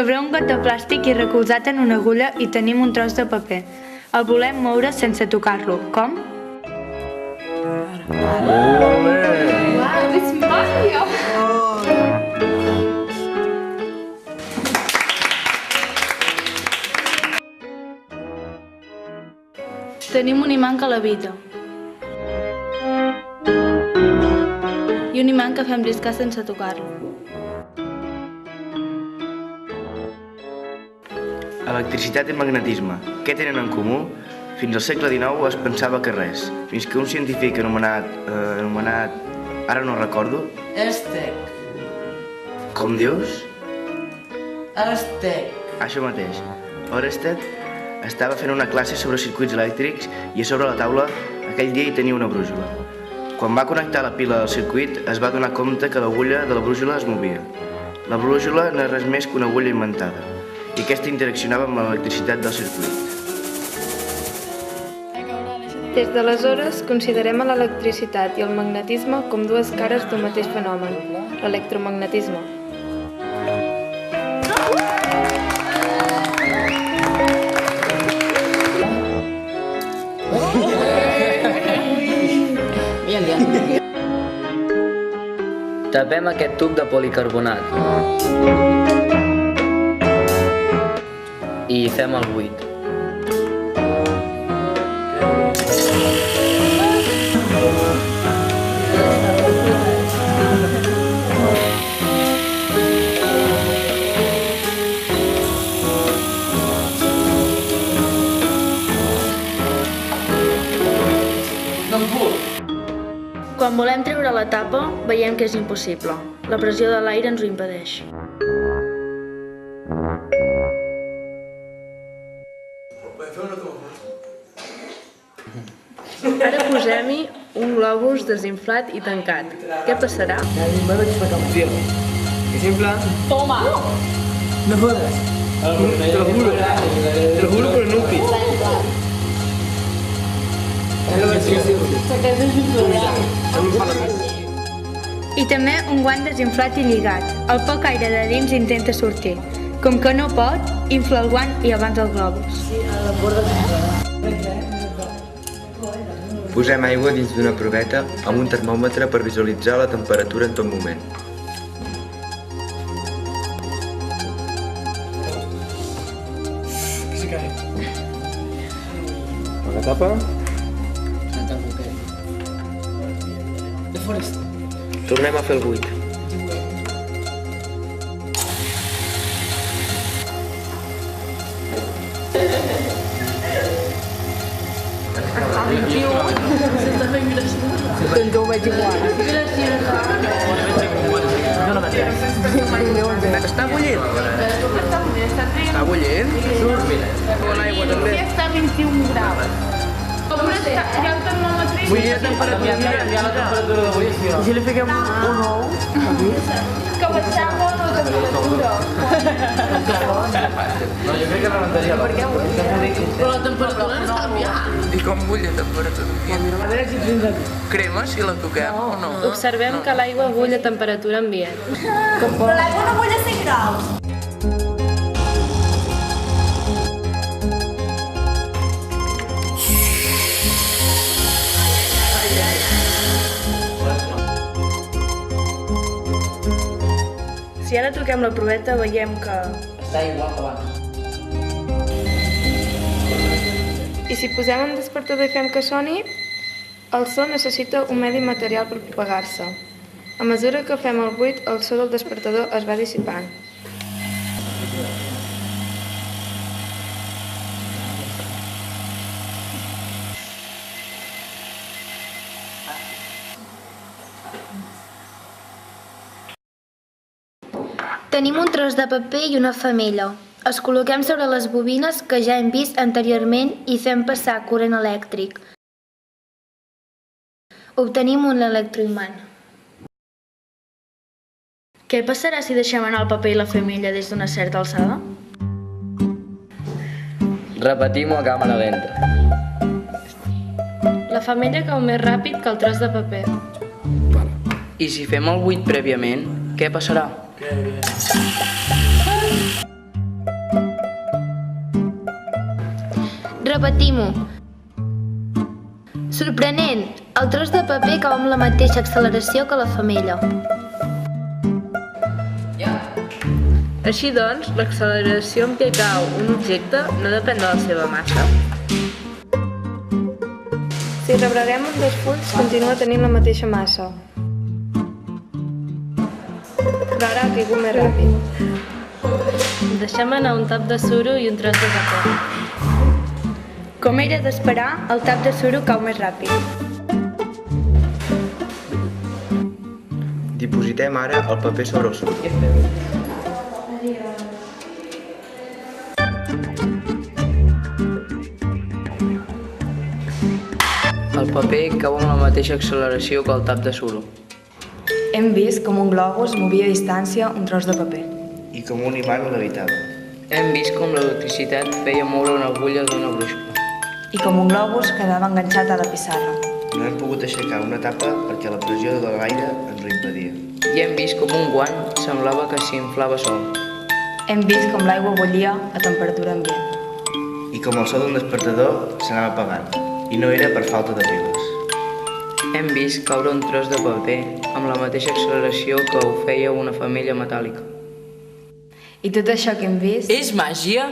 Sobre un got de plàstic i recolzat en una agulla hi tenim un tros de paper. El volem moure sense tocar-lo. Com? Wow, it's Mario! Tenim un imant que levita. I un imant que fem lliscar sense tocar-lo. Electricitat i magnetisme. Què tenen en comú? Fins al segle XIX es pensava que res, fins que un científic anomenat... ara no recordo... Estec. Com dius? Estec. Això mateix. Oersted estava fent una classe sobre circuits elèctrics i a sobre la taula aquell dia hi tenia una brúixola. Quan va connectar la pila al circuit es va donar compte que l'agulla de la brúixola es movia. La brúixola no és res més que una agulla inventada i aquesta interaccionava amb l'electricitat del circuit. Des d'aleshores, considerem l'electricitat i el magnetisme com dues cares d'un mateix fenomen, l'electromagnetisme. Tapem aquest tub de policarbonat i hi fem el buit. Quan volem treure la tapa, veiem que és impossible. La pressió de l'aire ens ho impedeix. Ara posem-hi un globus desinflat i tancat. Què passarà? Es en plan... ¡Toma! No jodas. Te lo juro por el Nuki. I també un guant desinflat i lligat. El poc aire de dins intenta sortir. Com que no pot, infla el guant i avança el globus. Posem aigua dins d'una proveta amb un termòmetre per visualitzar la temperatura en tot moment. La tapa. Tornem a fer el buit. Doncs ho veig igual. Està bullint? Està bullint? Con l'aigua també. Està a 21 graus. Hi ha el termòmetre. Vull dir la temperatura. I si li fiquem un ou? Que baixem molt la temperatura. No, jo crec que rebentaria. Per què avui? Però la temperatura no canvia. I com bull la temperatura? A veure si crema si la toquem o no. Observem que l'aigua bull a temperatura ambient. Però l'aigua no bull a 100 graus. Si ara toquem la proveta veiem que... Està igual que abans. I si posem un despertador i fem que soni, el so necessita un medi material per propagar-se. A mesura que fem el buit, el so del despertador es va dissipant. Tenim un tros de paper i una femella. Els col·loquem sobre les bobines que ja hem vist anteriorment i fem passar corrent elèctric. Obtenim un electroimant. Què passarà si deixem anar el paper i la femella des d'una certa alçada? Repetim-ho a càmera lenta. La femella cau més ràpid que el tros de paper. I si fem el buit prèviament, què passarà? Repetim-ho. Sorprenent, el tros de paper cau amb la mateixa acceleració que la femella. Així doncs, l'acceleració amb què cau un objecte no depèn de la seva massa. Si rebreguem un dels fulls, continua tenint la mateixa massa. Però ara ha caigut més ràpid. Deixem anar un tap de suro i un tros de paper. Com era d'esperar, el tap de suro cau més ràpid. Dipositem ara el paper sobre el suro. El paper cau amb la mateixa acceleració que el tap de suro. Hem vist com un globus movia a distància un tros de paper. I com un imant ho levitava. Hem vist com l'electricitat feia moure una agulla d'una brúixola. I com un globus quedava enganxat a la pissarra. No hem pogut aixecar una tapa perquè la pressió de l'aire ens ho impedia. I hem vist com un guant semblava que s'inflava sol. Hem vist com l'aigua bullia a temperatura ambient. I com el so d'un despertador s'anava apagant. I no era per falta de piles. Hem vist caure un tros de paper amb la mateixa acceleració que ho feia una femella metàl·lica. I tot això que hem vist... És màgia?